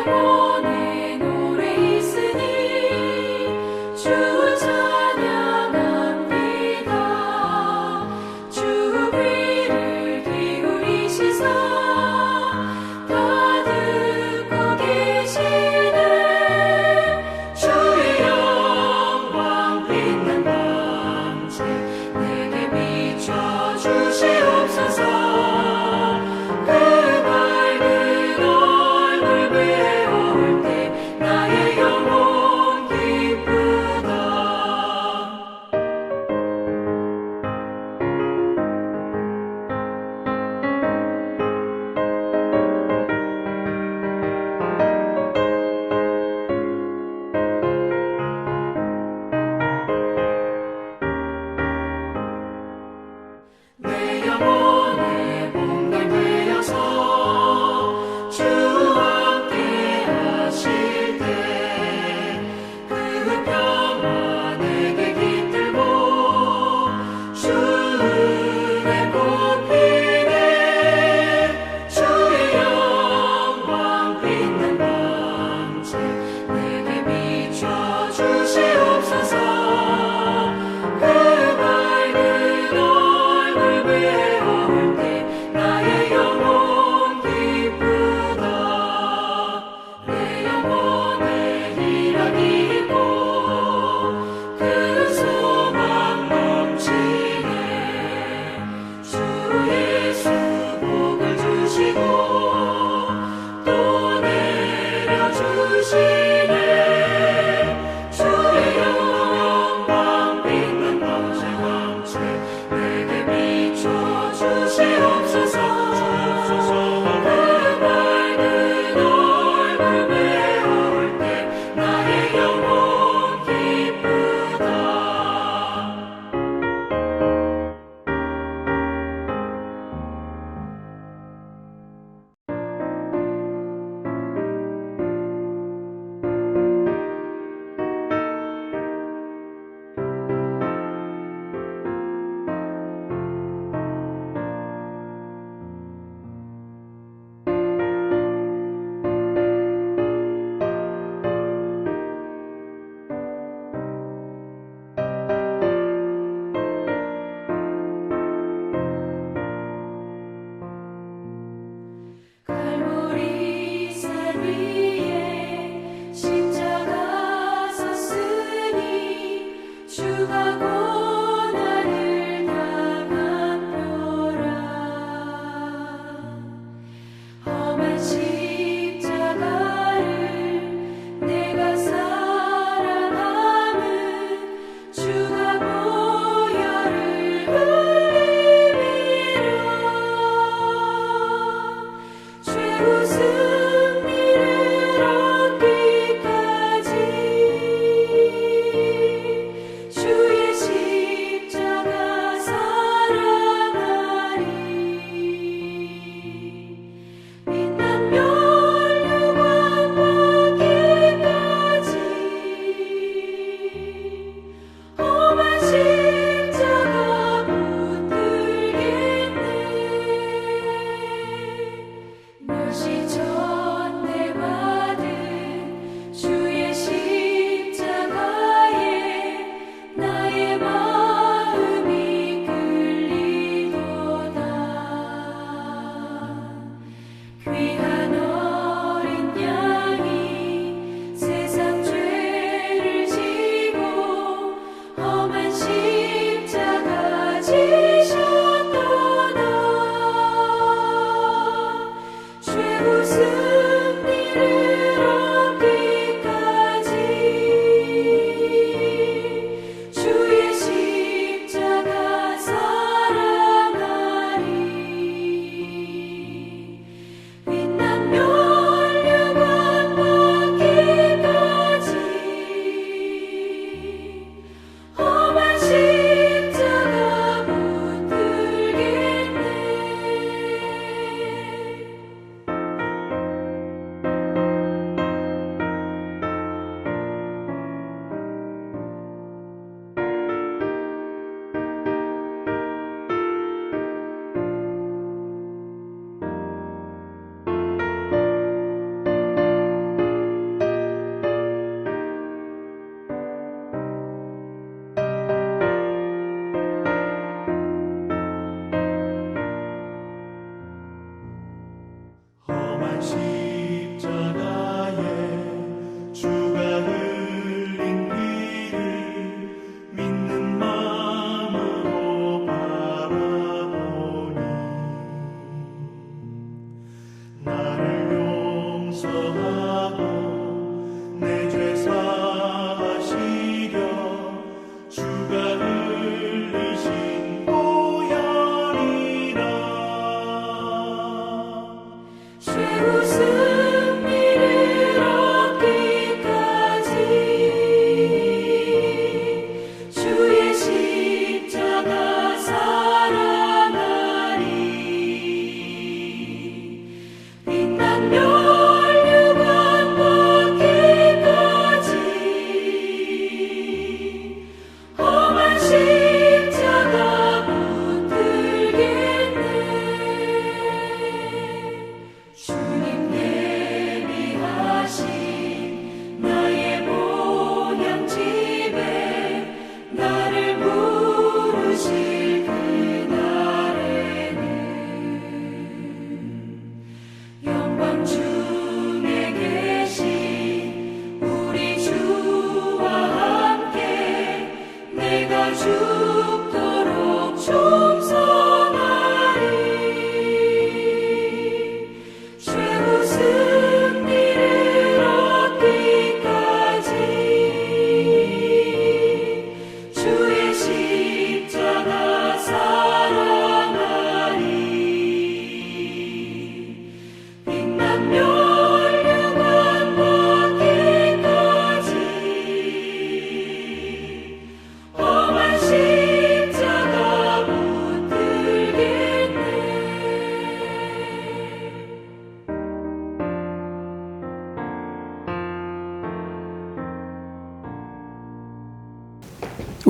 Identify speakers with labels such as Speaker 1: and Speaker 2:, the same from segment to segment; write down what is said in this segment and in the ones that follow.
Speaker 1: 영혼의 노래 있으니 주 찬양합니다. 주 귀를 기울이시사 다 듣고 계시네. 주의 영광 빛난 광채 내게 비춰주시옵소서. 그 밝은 얼굴 위에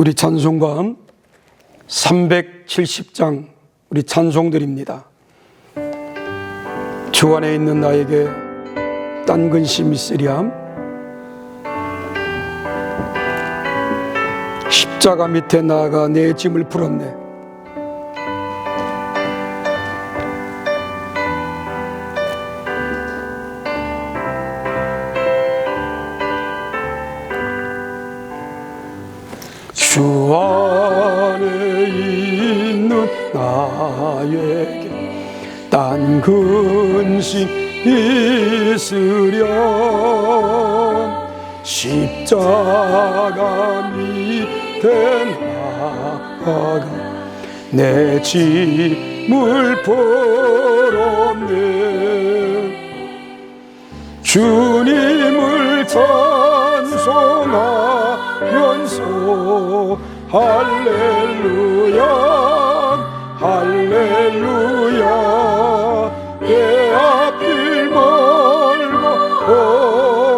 Speaker 2: 우리 찬송가 370장 우리 찬송들입니다. 주 안에 있는 나에게 딴 근심 있으랴. 십자가 밑에 나아가 내 짐을 풀었네. 주 안에 있는 나에게 딴 근심 있으랴. 십자가 밑에 나아가 내 짐을 풀었네. 주님을 찬송하면서 할렐루야 할렐루야. 내 앞길 멀고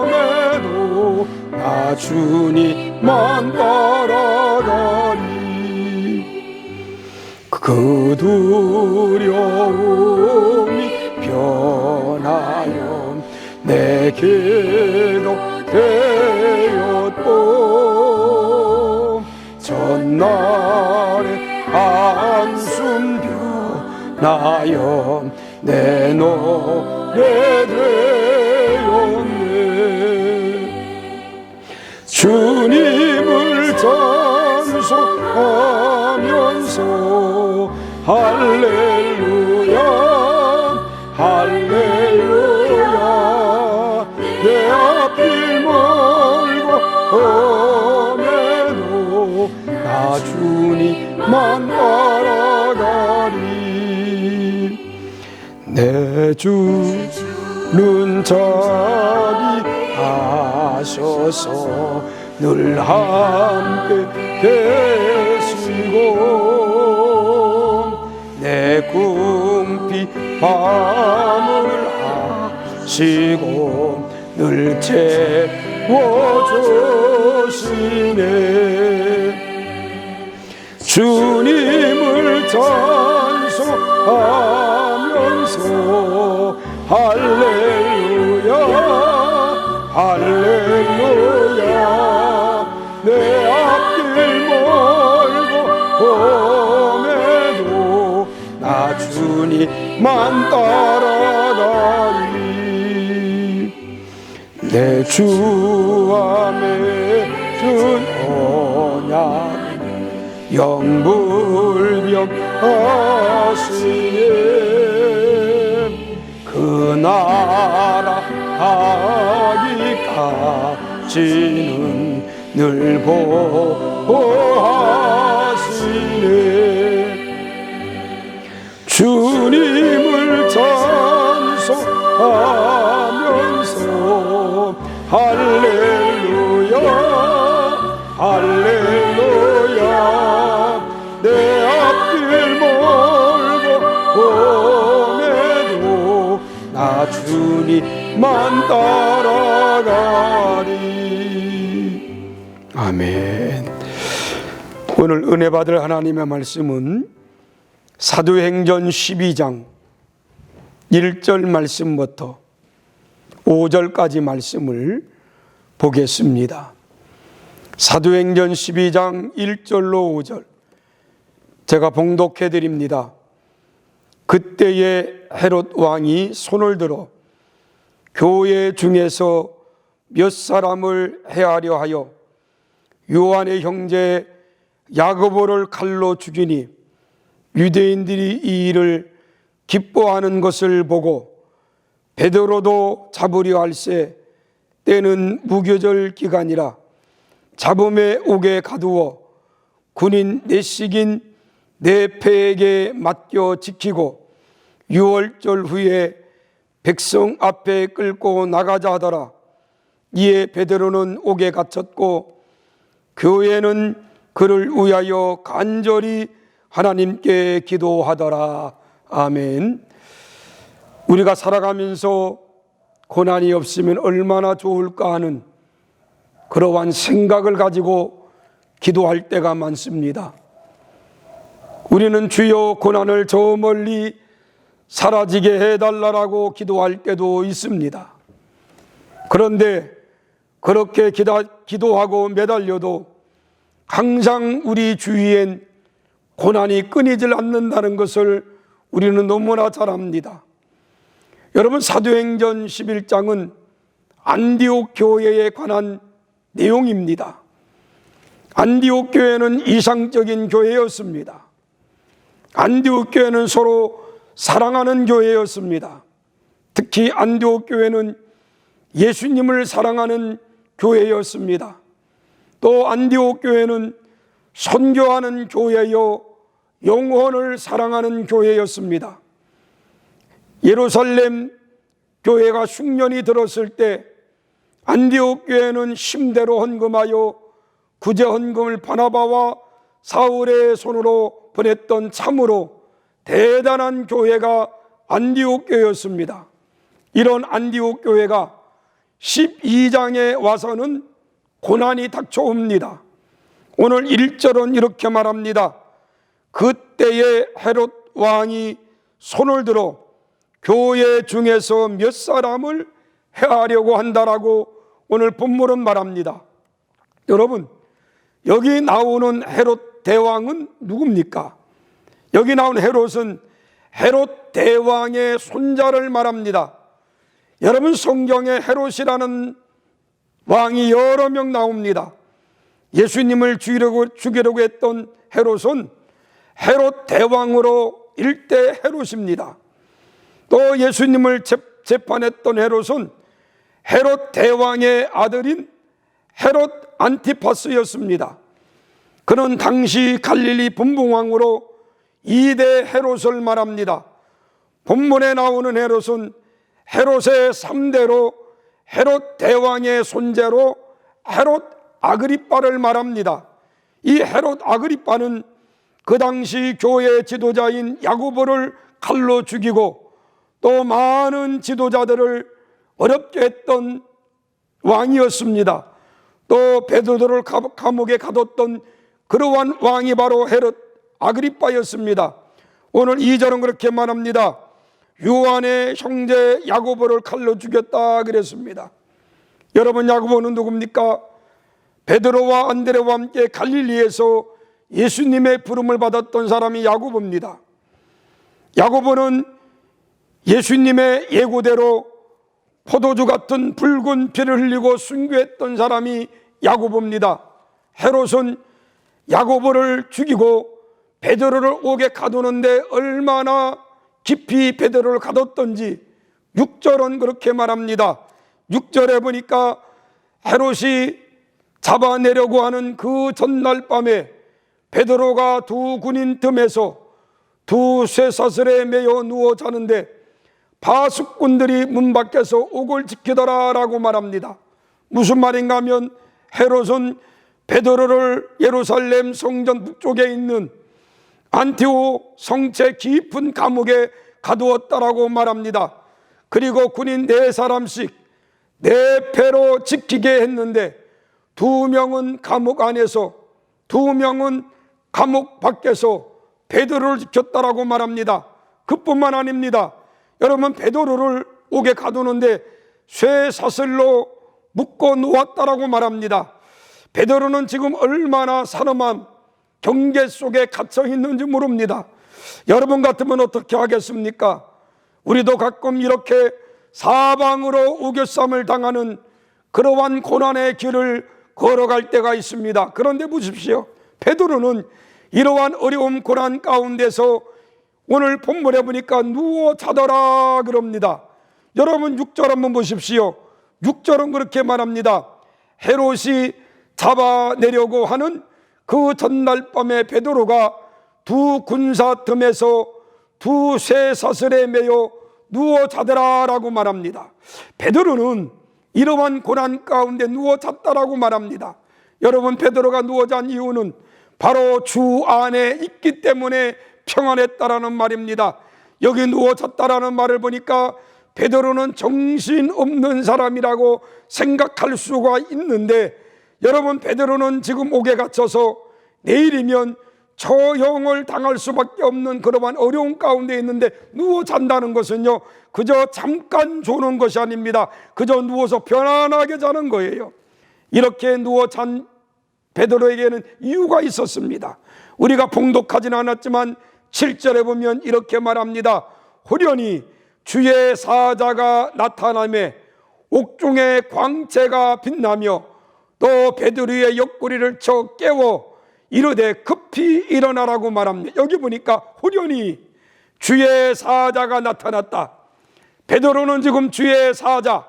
Speaker 2: 험해도 나 주님만 따라가리. 그 두려움이 변하여 내게도 되었고 전날에 한숨 변하여 내 노래 되었네. 주님을 찬송하면서 할렐루야 할렐루야. 내 앞길 멀고 험해도 나 주님만 따라가리. 내 주는 자비하셔서 늘 함께 계시고 내 궁핍 밤을 하시고 늘 채워주시네. 주님을 찬송하면서 할렐루야 할렐루야. 내 앞길 멀고 험해도 나 주님만 따라가리. 내 주 안에 준 언약 영불변하시네. 그 나라 가기까지는 늘 보호하시네. 주님을 찬송하면서 할렐루야 할렐루야. 내 앞길 멀고 험해도 나 주님만 따라가리. 아멘. 오늘 은혜 받을 하나님의 말씀은 사도행전 12장 1절 말씀부터 5절까지 말씀을 보겠습니다. 사도행전 12장 1절로 5절 제가 봉독해 드립니다. 그때에 헤롯 왕이 손을 들어 교회 중에서 몇 사람을 해하려 하여 요한의 형제 야고보를 칼로 죽이니 유대인들이 이 일을 기뻐하는 것을 보고 베드로도 잡으려 할세 때는 무교절 기간이라 잡음에 옥에 가두어 군인 넷씩인 네 패에게 맡겨 지키고 유월절 후에 백성 앞에 끌고 나가자 하더라. 이에 베드로는 옥에 갇혔고 교회는 그를 위하여 간절히 하나님께 기도하더라. 아멘. 우리가 살아가면서 고난이 없으면 얼마나 좋을까 하는 그러한 생각을 가지고 기도할 때가 많습니다. 우리는 주여 고난을 저 멀리 사라지게 해달라고 기도할 때도 있습니다. 그런데 그렇게 기도하고 매달려도 항상 우리 주위엔 고난이 끊이질 않는다는 것을 우리는 너무나 잘 압니다. 여러분, 사도행전 11장은 안디옥 교회에 관한 내용입니다. 안디옥 교회는 이상적인 교회였습니다. 안디옥 교회는 서로 사랑하는 교회였습니다. 특히 안디옥 교회는 예수님을 사랑하는 교회였습니다. 또 안디옥 교회는 선교하는 교회요 영혼을 사랑하는 교회였습니다. 예루살렘 교회가 흉년이 들었을 때 안디옥 교회는 심대로 헌금하여 구제 헌금을 바나바와 사울의 손으로 보냈던 참으로 대단한 교회가 안디옥 교회였습니다. 이런 안디옥 교회가 12장에 와서는 고난이 닥쳐옵니다. 오늘 1절은 이렇게 말합니다. 그때에 헤롯 왕이 손을 들어 교회 중에서 몇 사람을 해하려고 한다라고 오늘 본문은 말합니다. 여러분, 여기 나오는 헤롯 대왕은 누굽니까? 여기 나온 헤롯은 헤롯 대왕의 손자를 말합니다. 여러분, 성경에 헤롯이라는 왕이 여러 명 나옵니다. 예수님을 죽이려고 했던 헤롯은 헤롯 대왕으로 일대 헤롯입니다. 또 예수님을 재판했던 헤롯은 헤롯 대왕의 아들인 헤롯 안티파스였습니다. 그는 당시 갈릴리 분봉왕으로 2대 헤롯을 말합니다. 본문에 나오는 헤롯은 헤롯의 3대로 헤롯 대왕의 손재로 헤롯 아그리빠를 말합니다. 이 헤롯 아그리빠는 그 당시 교회 지도자인 야고보를 칼로 죽이고 또 많은 지도자들을 어렵게 했던 왕이었습니다. 또 베드로를 감옥에 가뒀던 그러한 왕이 바로 헤롯 아그리빠였습니다. 오늘 2절은 그렇게 말합니다. 요한의 형제 야고보를 칼로 죽였다 그랬습니다. 여러분, 야고보는 누굽니까? 베드로와 안드레와 함께 갈릴리에서 예수님의 부름을 받았던 사람이 야고보입니다. 야고보는 예수님의 예고대로 포도주 같은 붉은 피를 흘리고 순교했던 사람이 야고보입니다. 헤롯은 야고보를 죽이고 베드로를 옥에 가두는데 얼마나 깊이 베드로를 가뒀던지 6절은 그렇게 말합니다. 6절에 보니까 헤롯이 잡아내려고 하는 그 전날 밤에 베드로가 두 군인 틈에서 두 쇠사슬에 매여 누워 자는데 파수꾼들이 문 밖에서 옥을 지키더라라고 말합니다. 무슨 말인가 하면 헤롯은 베드로를 예루살렘 성전 북쪽에 있는 안티오 성체 깊은 감옥에 가두었다라고 말합니다. 그리고 군인 4사람씩 4패로 지키게 했는데 2명은 감옥 안에서 2명은 감옥 밖에서 베드로를 지켰다라고 말합니다. 그뿐만 아닙니다. 여러분, 베드로를 옥에 가두는데 쇠사슬로 묶어 놓았다라고 말합니다. 베드로는 지금 얼마나 사람한 경계 속에 갇혀 있는지 모릅니다. 여러분 같으면 어떻게 하겠습니까? 우리도 가끔 이렇게 사방으로 우겨쌈을 당하는 그러한 고난의 길을 걸어갈 때가 있습니다. 그런데 보십시오. 베드로는 이러한 어려움 고난 가운데서 오늘 본문에 보니까 누워 자더라 그럽니다. 여러분 6절 한번 보십시오. 6절은 그렇게 말합니다. 헤롯이 잡아내려고 하는 그 전날 밤에 베드로가 두 군사 틈에서 두 쇠사슬에 매여 누워 자더라라고 말합니다. 베드로는 이러한 고난 가운데 누워 잤다라고 말합니다. 여러분, 베드로가 누워 잔 이유는 바로 주 안에 있기 때문에 평안했다라는 말입니다. 여기 누워 잤다라는 말을 보니까 베드로는 정신없는 사람이라고 생각할 수가 있는데, 여러분, 베드로는 지금 옥에 갇혀서 내일이면 처형을 당할 수밖에 없는 그러한 어려운 가운데 있는데 누워 잔다는 것은요, 그저 잠깐 조는 것이 아닙니다. 그저 누워서 편안하게 자는 거예요. 이렇게 누워 잔 베드로에게는 이유가 있었습니다. 우리가 봉독하지는 않았지만 7절에 보면 이렇게 말합니다. 호련히 주의 사자가 나타나매 옥중의 광채가 빛나며 또 베드로의 옆구리를 쳐 깨워 이르되 급히 일어나라고 말합니다. 여기 보니까 호련히 주의 사자가 나타났다. 베드로는 지금 주의 사자,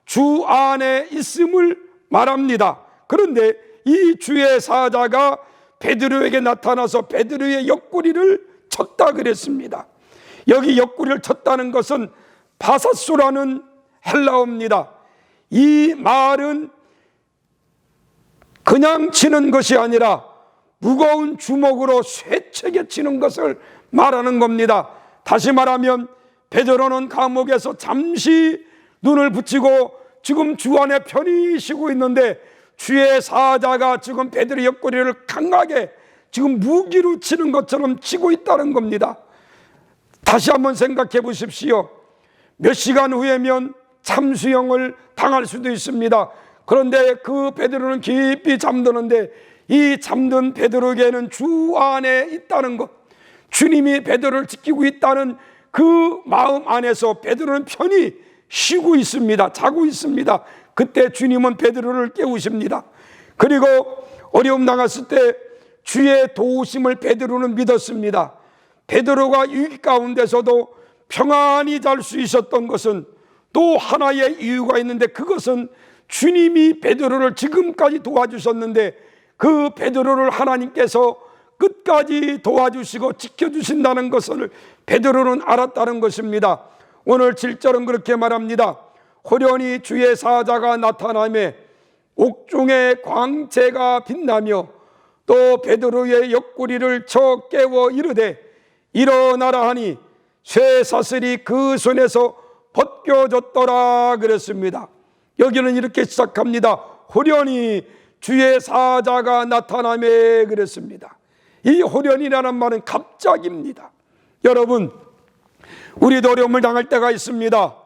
Speaker 2: 주 안에 있음을 말합니다. 그런데 이 주의 사자가 베드로에게 나타나서 베드로의 옆구리를 쳤다 그랬습니다. 여기 옆구리를 쳤다는 것은 바사수라는 헬라어입니다. 이 말은 그냥 치는 것이 아니라 무거운 주먹으로 쇠책에 치는 것을 말하는 겁니다. 다시 말하면 베드로는 감옥에서 잠시 눈을 붙이고 지금 주 안에 편히 쉬고 있는데 주의 사자가 지금 베드로 옆구리를 강하게 지금 무기로 치는 것처럼 치고 있다는 겁니다. 다시 한번 생각해 보십시오. 몇 시간 후에면 참수형을 당할 수도 있습니다. 그런데 그 베드로는 깊이 잠드는데 이 잠든 베드로에게는 주 안에 있다는 것, 주님이 베드로를 지키고 있다는 그 마음 안에서 베드로는 편히 쉬고 있습니다. 자고 있습니다. 그때 주님은 베드로를 깨우십니다. 그리고 어려움 당했을 때 주의 도우심을 베드로는 믿었습니다. 베드로가 위기 가운데서도 평안히 잘 수 있었던 것은 또 하나의 이유가 있는데, 그것은 주님이 베드로를 지금까지 도와주셨는데 그 베드로를 하나님께서 끝까지 도와주시고 지켜주신다는 것을 베드로는 알았다는 것입니다. 오늘 7절은 그렇게 말합니다. 호련히 주의 사자가 나타나매 옥중의 광채가 빛나며 또 베드로의 옆구리를 쳐 깨워 이르되 일어나라 하니 쇠사슬이 그 손에서 벗겨졌더라 그랬습니다. 여기는 이렇게 시작합니다. 호련히 주의 사자가 나타나매 그랬습니다. 이 호련이라는 말은 갑자기입니다. 여러분, 우리도 어려움을 당할 때가 있습니다.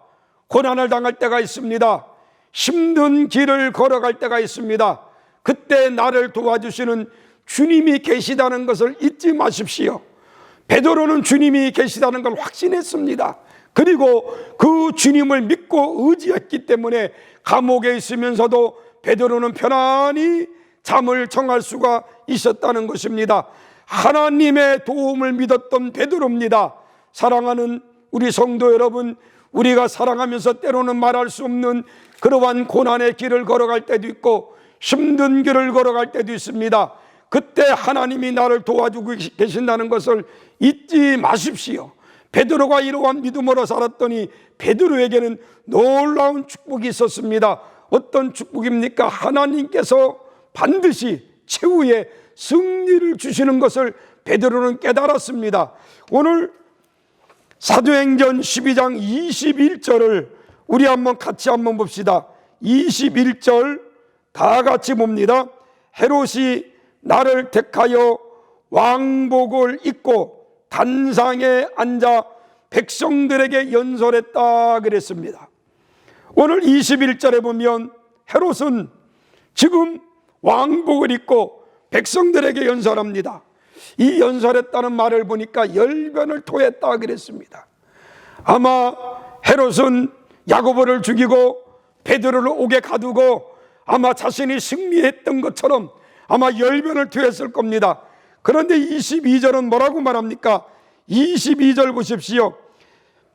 Speaker 2: 고난을 당할 때가 있습니다. 힘든 길을 걸어갈 때가 있습니다. 그때 나를 도와주시는 주님이 계시다는 것을 잊지 마십시오. 베드로는 주님이 계시다는 걸 확신했습니다. 그리고 그 주님을 믿고 의지했기 때문에 감옥에 있으면서도 베드로는 편안히 잠을 청할 수가 있었다는 것입니다. 하나님의 도움을 믿었던 베드로입니다. 사랑하는 우리 성도 여러분, 우리가 살아가면서 때로는 말할 수 없는 그러한 고난의 길을 걸어갈 때도 있고 힘든 길을 걸어갈 때도 있습니다. 그때 하나님이 나를 도와주고 계신다는 것을 잊지 마십시오. 베드로가 이러한 믿음으로 살았더니 베드로에게는 놀라운 축복이 있었습니다. 어떤 축복입니까? 하나님께서 반드시 최후의 승리를 주시는 것을 베드로는 깨달았습니다. 오늘 사도행전 12장 21절을 우리 같이 한번 봅시다. 21절 다 같이 봅니다. 헤롯이 나를 택하여 왕복을 입고 단상에 앉아 백성들에게 연설했다 그랬습니다. 오늘 21절에 보면 헤롯은 지금 왕복을 입고 백성들에게 연설합니다. 이 연설했다는 말을 보니까 열변을 토했다 그랬습니다. 아마 헤롯은 야고보를 죽이고 베드로를 옥에 가두고 아마 자신이 승리했던 것처럼 아마 열변을 토했을 겁니다. 그런데 22절은 뭐라고 말합니까? 22절 보십시오.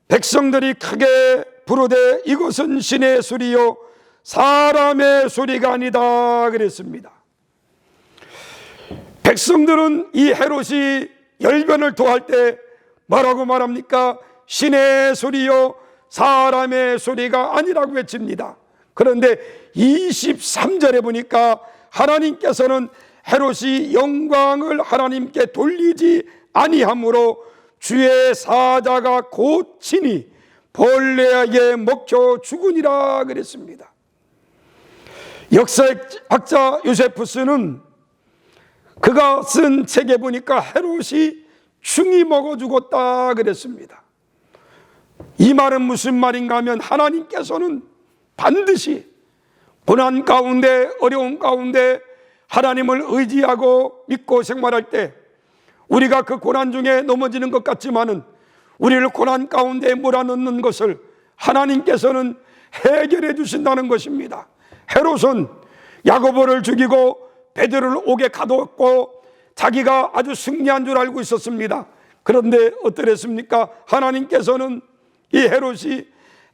Speaker 2: 백성들이 크게 부르되 이것은 신의 소리요 사람의 소리가 아니다 그랬습니다. 백성들은 이 헤롯이 열변을 토할 때 뭐라고 말합니까? 신의 소리요 사람의 소리가 아니라고 외칩니다. 그런데 23절에 보니까 하나님께서는 헤롯이 영광을 하나님께 돌리지 아니하므로 주의 사자가 곧 친히 벌레에게 먹혀 죽으니라 그랬습니다. 역사학자 요세푸스는 그가 쓴 책에 보니까 헤롯이 충이 먹어 죽었다 그랬습니다. 이 말은 무슨 말인가 하면 하나님께서는 반드시 고난 가운데, 어려운 가운데 하나님을 의지하고 믿고 생활할 때 우리가 그 고난 중에 넘어지는 것 같지만은 우리를 고난 가운데 몰아넣는 것을 하나님께서는 해결해 주신다는 것입니다. 헤롯은 야고보를 죽이고 베드로를 옥에 가두었고 자기가 아주 승리한 줄 알고 있었습니다. 그런데 어떠했습니까? 하나님께서는 이 헤롯이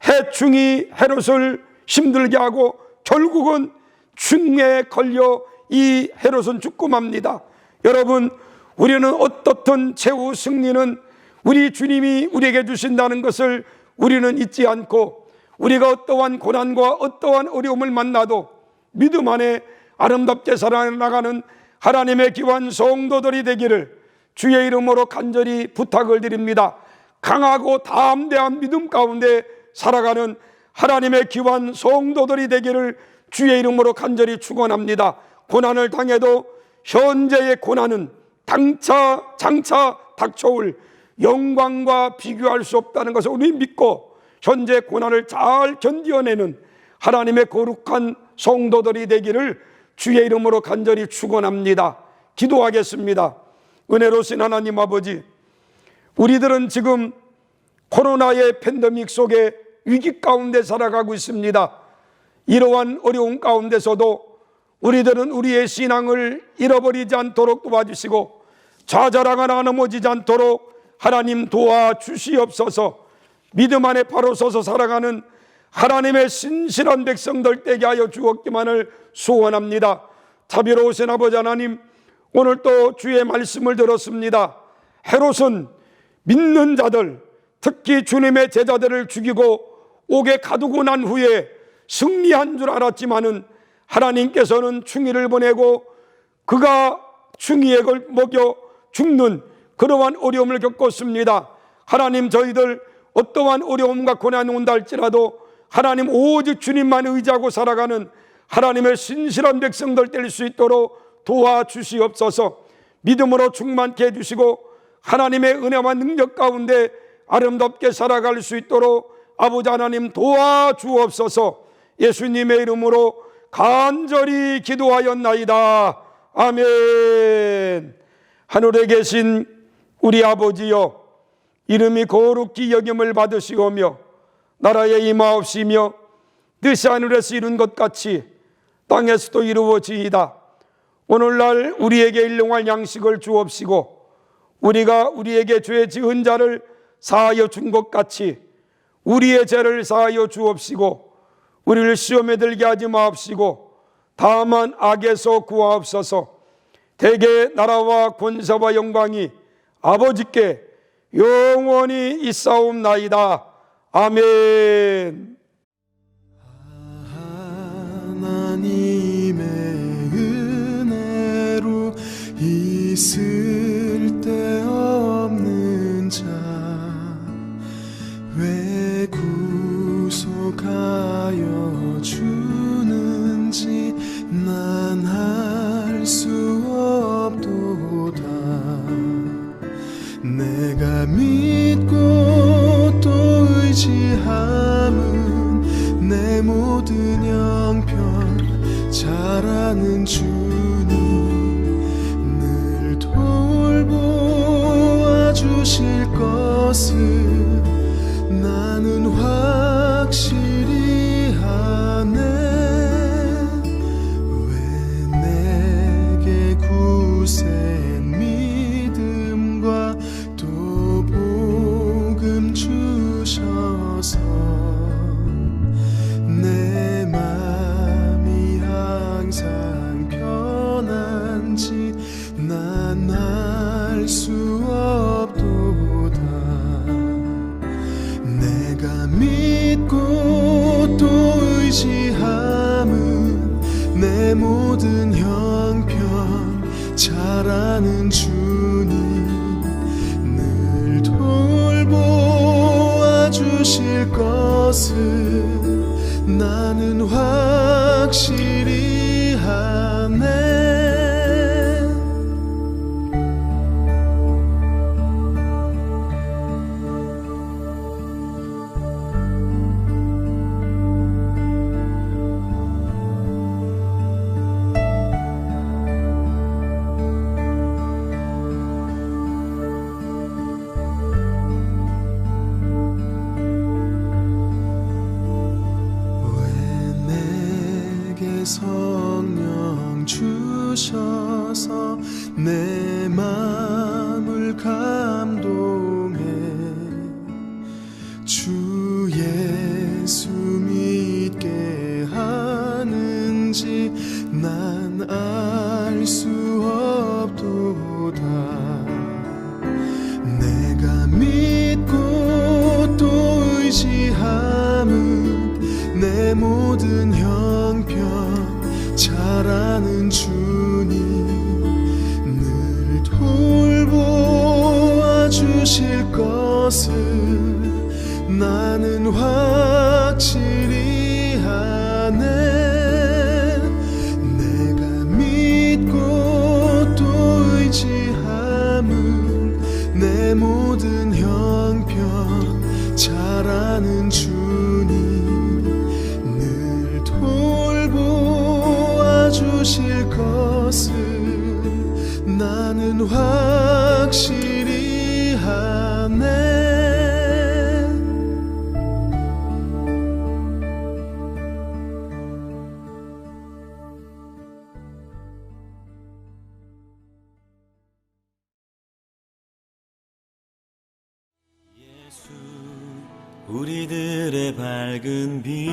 Speaker 2: 해충이 헤롯을 힘들게 하고 결국은 충에 걸려 이 헤롯은 죽고 맙니다. 여러분, 우리는 어떻든 최후 승리는 우리 주님이 우리에게 주신다는 것을 우리는 잊지 않고 우리가 어떠한 고난과 어떠한 어려움을 만나도 믿음 안에 아름답게 살아나가는 하나님의 귀한 성도들이 되기를 주의 이름으로 간절히 부탁을 드립니다. 강하고 담대한 믿음 가운데 살아가는 하나님의 귀한 성도들이 되기를 주의 이름으로 간절히 축원합니다. 고난을 당해도 현재의 고난은 장차 닥쳐올 영광과 비교할 수 없다는 것을 우리 믿고 현재 고난을 잘 견뎌내는 하나님의 거룩한 성도들이 되기를 주의 이름으로 간절히 축원합니다. 기도하겠습니다. 은혜로우신 하나님 아버지, 우리들은 지금 코로나의 팬데믹 속에 위기 가운데 살아가고 있습니다. 이러한 어려움 가운데서도 우리들은 우리의 신앙을 잃어버리지 않도록 도와주시고 좌절하거나 넘어지지 않도록 하나님 도와주시옵소서. 믿음 안에 바로 서서 살아가는 하나님의 신실한 백성들 되게 하여 주옵기만을 소원합니다. 자비로우신 아버지 하나님, 오늘 또 주의 말씀을 들었습니다. 헤롯은 믿는 자들, 특히 주님의 제자들을 죽이고 옥에 가두고 난 후에 승리한 줄 알았지만은 하나님께서는 충이를 보내고 그가 충이에 먹여 죽는 그러한 어려움을 겪었습니다. 하나님, 저희들 어떠한 어려움과 고난이 온다 할지라도 하나님 오직 주님만 의지하고 살아가는 하나님의 신실한 백성들 될 수 있도록 도와주시옵소서. 믿음으로 충만케 해주시고 하나님의 은혜와 능력 가운데 아름답게 살아갈 수 있도록 아버지 하나님 도와주옵소서. 예수님의 이름으로 간절히 기도하였나이다. 아멘. 하늘에 계신 우리 아버지여, 이름이 거룩히 여김을 받으시오며 나라에 임하옵시며 뜻이 하늘에서 이룬 것 같이 땅에서도 이루어지이다. 오늘날 우리에게 일용할 양식을 주옵시고 우리가 우리에게 죄 지은 자를 사하여 준 것 같이 우리의 죄를 사하여 주옵시고 우리를 시험에 들게 하지 마옵시고 다만 악에서 구하옵소서. 대개 나라와 권세와 영광이 아버지께 영원히 있사옵나이다. 아멘.
Speaker 3: 하나님의 은혜로 있을 데 없는 자 왜 구속하여 주는지 난 알 수 없도다. 내가 믿고 또 의지함은 내 모든 형편 잘 아는 주님 늘 돌보아 주실 것을 나는 확실히 아네. 왜 내게 굳센 믿음과 또 복음 주셔서 내 맘이 항상 편한지 난 알 수 없도다. 내가 믿고 또 의지함은 내 모든 형편 잘 아는 주님 늘 돌보아 주실 것을 나는 확 확실히 하네. 성령 주셔서 내 맘을 감동해. 주 예수 믿게 하는지 난 알 수 없도다. 내가 믿고 또 의지함은 내 모든 형편 잘 아는 주님 늘 돌보아 주실 것을 나는 확실히 하네. 내가 믿고 또 의지함은 내 모든 형편 잘 아는 주님 늘 돌보아 주실 것을 나는 확실히 하네.
Speaker 4: 우리들의 밝은 빛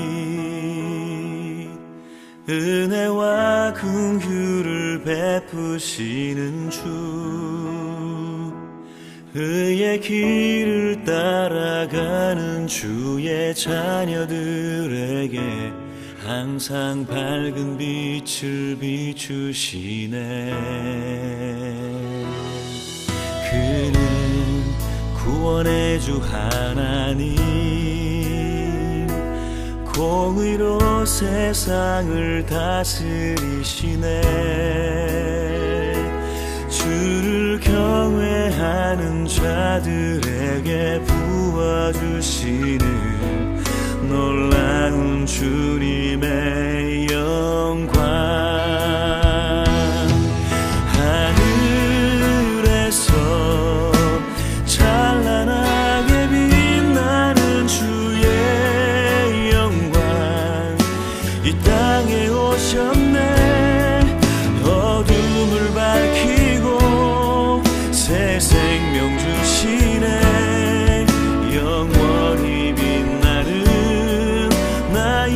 Speaker 4: 은혜와 긍휼을 베푸시는 주 의의 길을 따라가는 주의 자녀들에게 항상 밝은 빛을 비추시네. 그는 구원의 주 하나님 공의로 세상을 다스리시네. 주를 경외하는 자들에게 부어주시는 놀라운 주님의 영광. 하늘에서 찬란하게 빛나는 주의 영광 이 땅에 오셨네. 어둠을 밝히고 새 생명 주시네. 영원히 빛나는 나의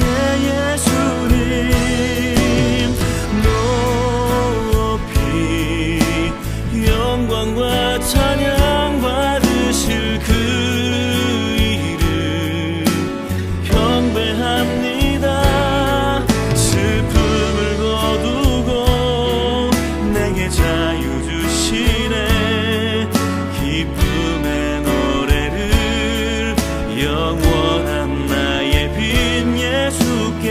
Speaker 4: 예수님 높이 영광과 찬양 받으실 그 이름 경배합니다. 슬픔을 거두고 내게 자유 주시네. 기쁨의 노래를 영원한 나의 빈 예수께.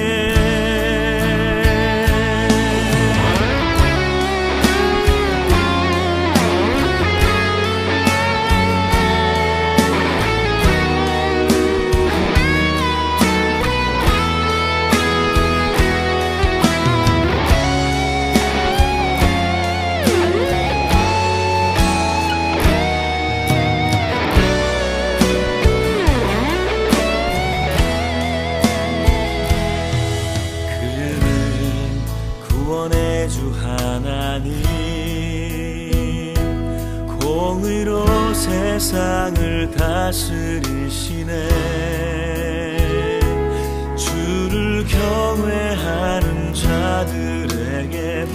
Speaker 4: 구원의 주 하나님 공의로 세상을 다스리시네. 주를 경외하는 자들에게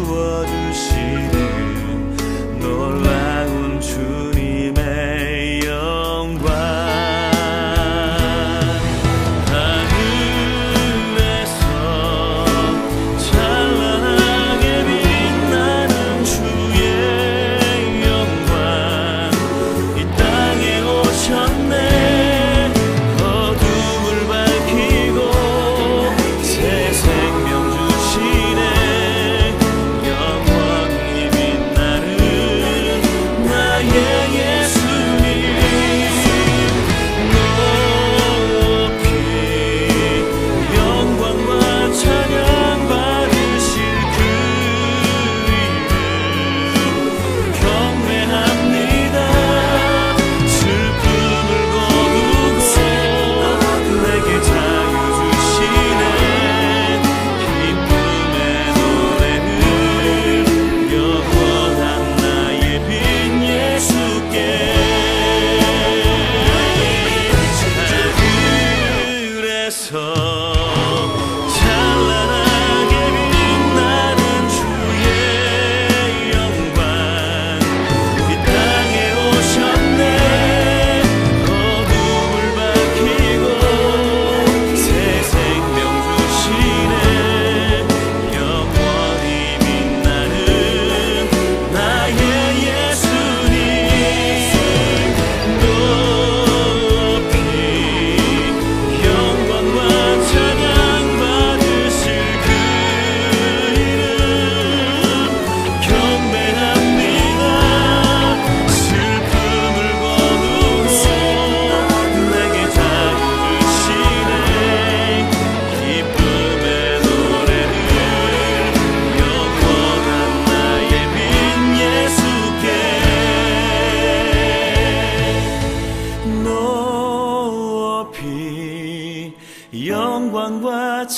Speaker 4: 부어주시는 놀라운 주님의 영광. 어둠을 밝히고 새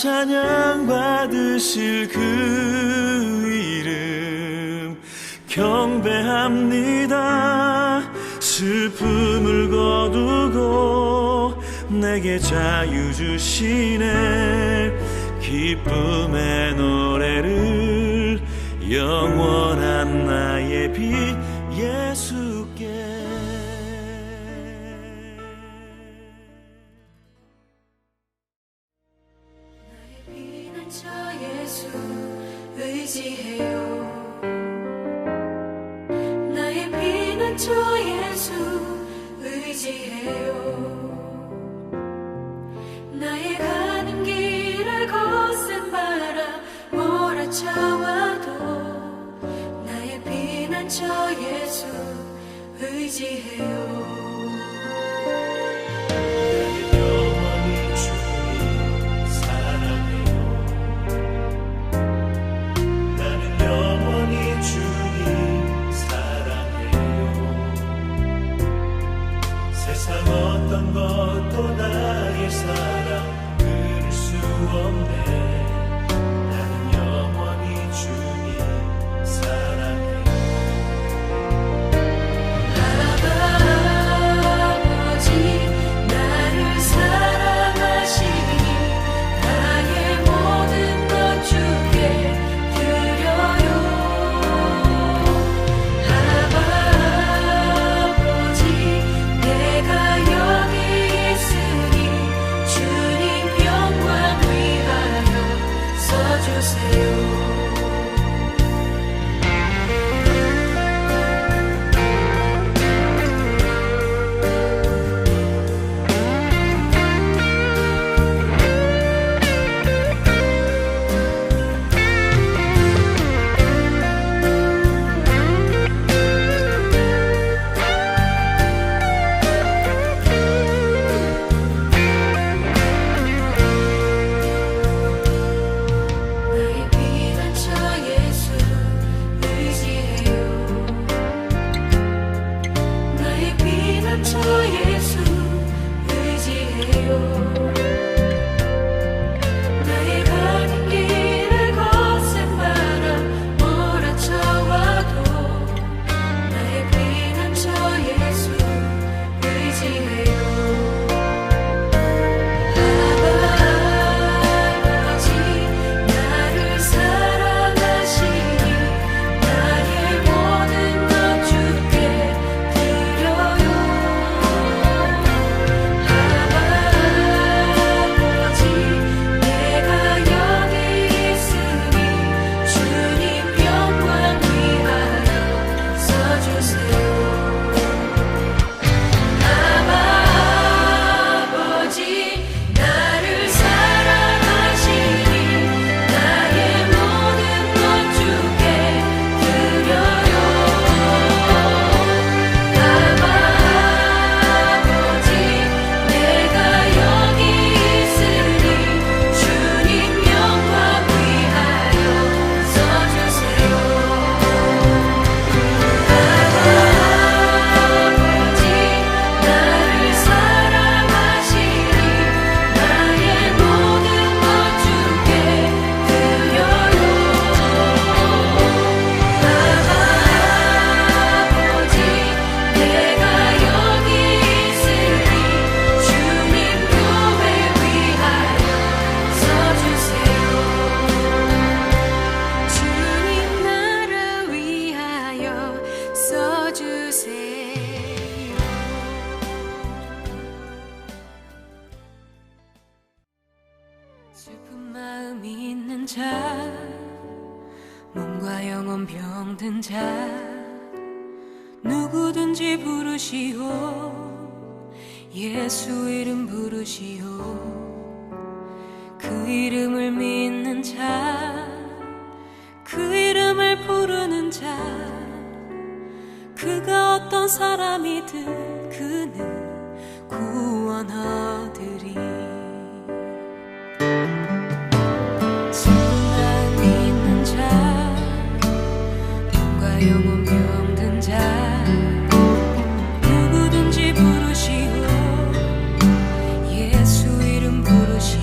Speaker 4: 찬양 받으실 그 이름 경배합니다. 슬픔을 거두고 내게 자유 주시네. 기쁨의 노래를 영원한 나의 빛 예수께.
Speaker 1: 나의 피난처 예수 의지해요. 나의 피난처 예수 의지해요. 나의 가는 길을 거센 바람 몰아쳐와도 나의 피난처 예수 의지해요.
Speaker 4: 영원히 주님 사랑해요. 나는 영원히 주님 사랑해요. 세상 어떤 것도 나의 사랑 끊을 수 없네. 나는 영원히 주님 사랑해요.
Speaker 1: 아버지 나를 사랑하시니 나의 모든 것 주께 드려요. 아버지 내가 여기 있으니 주님 영광 위하여 써주세요. 나의 피난처 예수 의지해요. 나의 피난처 예수 의지해요. 나의 가는 길을 거센 바람 몰아쳐와도 나의 피난처 예수 의지해요. 아버지 나를 사랑하시니 나의 모든 것 주께 드려요. 아버지 내가 여기 있으니 주님 영광 위하여 써주세요. 아버지 나를 사랑하시니 나의 모든 것 주께 드려요. 아버지 내가 여기 있으니 주님 영광 위하여 써주세요. 아버지 나를 사랑하시니 나의 모든 것 주께 드려요. 아버지 내가 여기 있으니 주님 교회 위하여 써주세요. 주님 나라 위하여 써주세요. 슬픈 마음 있는 자, 몸과 영혼 병든 자, 누구든지 부르시오. 예수 이름 부르시오. 그 이름을 믿는 자, 그 이름을 부르는 자, 그가 어떤 사람이든 그는 구원하리리. 슬픔 있는 자, 몸과 영혼 병든 자, 누구든지 부르시오. 예수 이름 부르시오.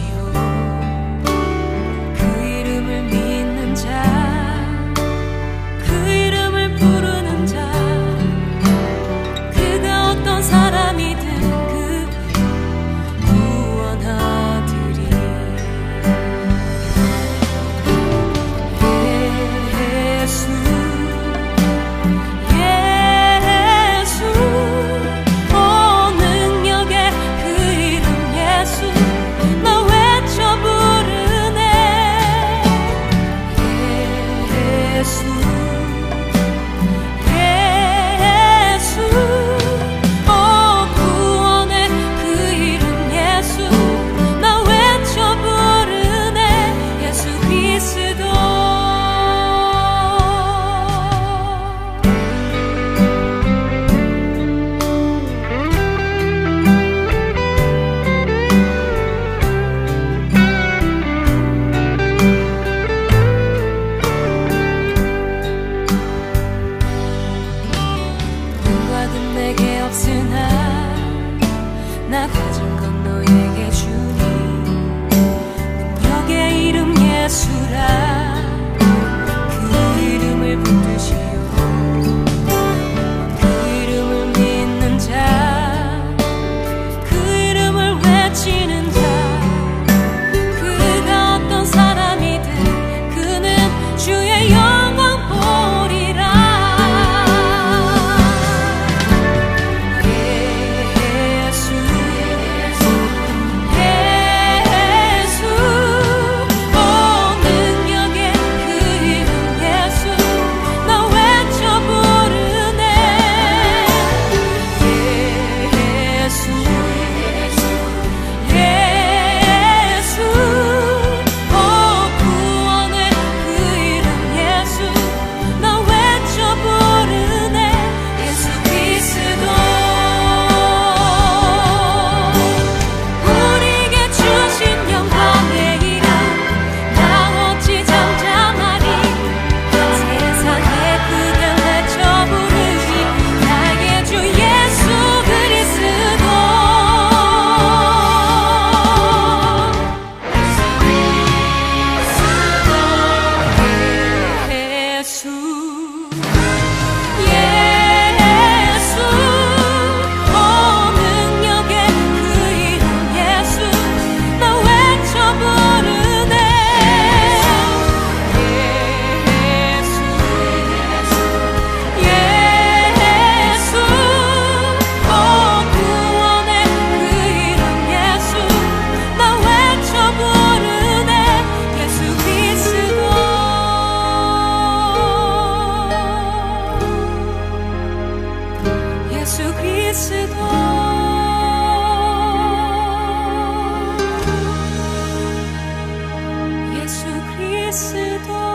Speaker 1: 그리스도